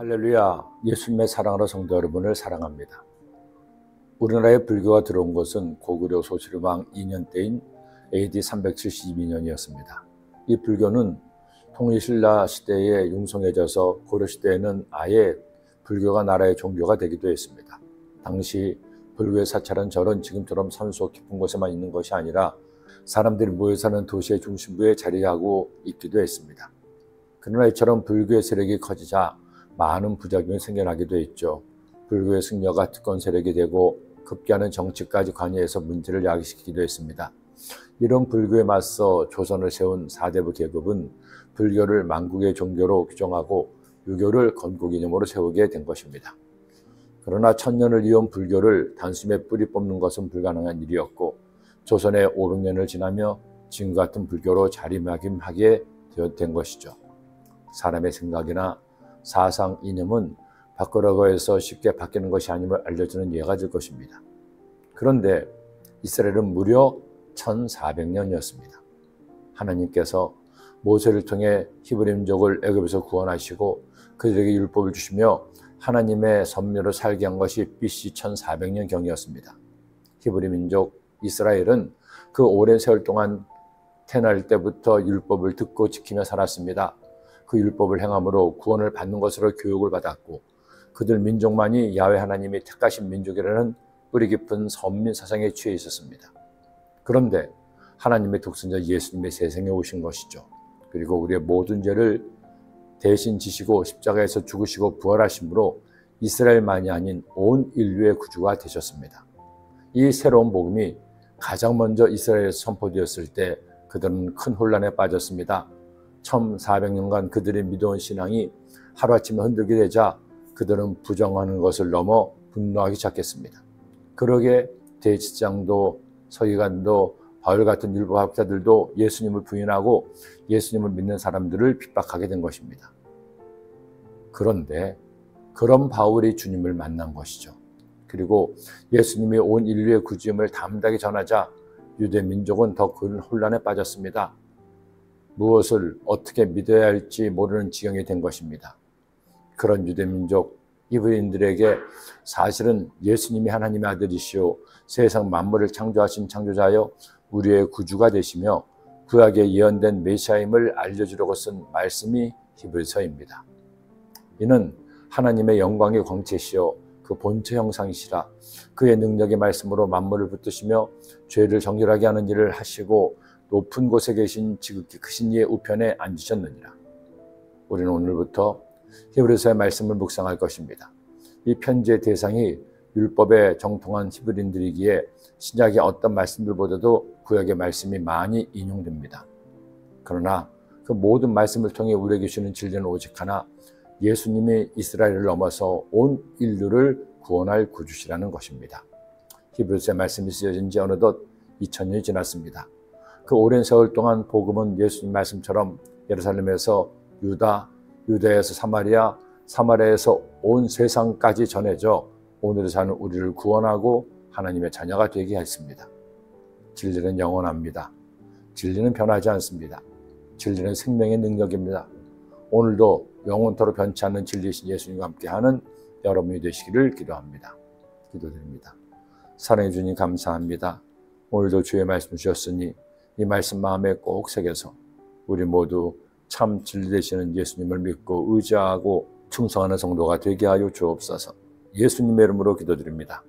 할렐루야, 예수님의 사랑하는 성도 여러분을 사랑합니다. 우리나라에 불교가 들어온 것은 고구려 소실왕 2년 때인 AD 372년이었습니다. 이 불교는 통일신라 시대에 융성해져서 고려 시대에는 아예 불교가 나라의 종교가 되기도 했습니다. 당시 불교의 사찰은 절은 지금처럼 산소 깊은 곳에만 있는 것이 아니라 사람들이 모여 사는 도시의 중심부에 자리하고 있기도 했습니다. 그러나 이처럼 불교의 세력이 커지자 많은 부작용이 생겨나기도 했죠. 불교의 승려가 특권 세력이 되고 급기야는 정치까지 관여해서 문제를 야기시키기도 했습니다. 이런 불교에 맞서 조선을 세운 사대부 계급은 불교를 만국의 종교로 규정하고 유교를 건국이념으로 세우게 된 것입니다. 그러나 천년을 이어온 불교를 단숨에 뿌리 뽑는 것은 불가능한 일이었고 조선의 500년을 지나며 지금 같은 불교로 자리매김하게 된 것이죠. 사람의 생각이나 사상, 이념은 바꾸라고 해서 쉽게 바뀌는 것이 아님을 알려주는 예가 될 것입니다. 그런데 이스라엘은 무려 1400년이었습니다. 하나님께서 모세를 통해 히브리 민족을 애굽에서 구원하시고 그들에게 율법을 주시며 하나님의 섭리로 살게 한 것이 BC 1400년경이었습니다. 히브리 민족 이스라엘은 그 오랜 세월 동안 태어날 때부터 율법을 듣고 지키며 살았습니다. 그 율법을 행함으로 구원을 받는 것으로 교육을 받았고 그들 민족만이 야훼 하나님이 택하신 민족이라는 뿌리 깊은 선민 사상에 취해 있었습니다. 그런데 하나님의 독생자 예수님의 세상에 오신 것이죠. 그리고 우리의 모든 죄를 대신 지시고 십자가에서 죽으시고 부활하심으로 이스라엘만이 아닌 온 인류의 구주가 되셨습니다. 이 새로운 복음이 가장 먼저 이스라엘에서 선포되었을 때 그들은 큰 혼란에 빠졌습니다. 1400년간 그들의 믿어온 신앙이 하루아침에 흔들게 되자 그들은 부정하는 것을 넘어 분노하기 시작했습니다. 그러게 대제사장도 서기관도 바울 같은 율법학자들도 예수님을 부인하고 예수님을 믿는 사람들을 핍박하게 된 것입니다. 그런데 그런 바울이 주님을 만난 것이죠. 그리고 예수님이 온 인류의 구주임을 담대하게 전하자 유대 민족은 더 큰 혼란에 빠졌습니다. 무엇을 어떻게 믿어야 할지 모르는 지경이 된 것입니다. 그런 유대민족 이브리인들에게 사실은 예수님이 하나님의 아들이시오 세상 만물을 창조하신 창조자여 우리의 구주가 되시며 구약에 예언된 메시아임을 알려주려고 쓴 말씀이 히브리서입니다. 이는 하나님의 영광의 광채시오 그 본체 형상이시라 그의 능력의 말씀으로 만물을 붙드시며 죄를 정결하게 하는 일을 하시고 높은 곳에 계신 지극히 크신 이의 우편에 앉으셨느니라. 우리는 오늘부터 히브리서의 말씀을 묵상할 것입니다. 이 편지의 대상이 율법에 정통한 히브리인들이기에 신약의 어떤 말씀들보다도 구약의 말씀이 많이 인용됩니다. 그러나 그 모든 말씀을 통해 우리에게 주시는 진리는 오직 하나, 예수님이 이스라엘을 넘어서 온 인류를 구원할 구주시라는 것입니다. 히브리서의 말씀이 쓰여진 지 어느덧 2000년이 지났습니다. 그 오랜 세월 동안 복음은 예수님 말씀처럼 예루살렘에서 유다, 유다에서 사마리아, 사마리아에서 온 세상까지 전해져 오늘을 사는 우리를 구원하고 하나님의 자녀가 되게 했습니다. 진리는 영원합니다. 진리는 변하지 않습니다. 진리는 생명의 능력입니다. 오늘도 영원토록 변치 않는 진리이신 예수님과 함께하는 여러분이 되시기를 기도합니다. 기도드립니다. 사랑해 주님 감사합니다. 오늘도 주의 말씀 주셨으니 이 말씀 마음에 꼭 새겨서 우리 모두 참 진리 되시는 예수님을 믿고 의지하고 충성하는 성도가 되게 하여 주옵소서. 예수님의 이름으로 기도드립니다.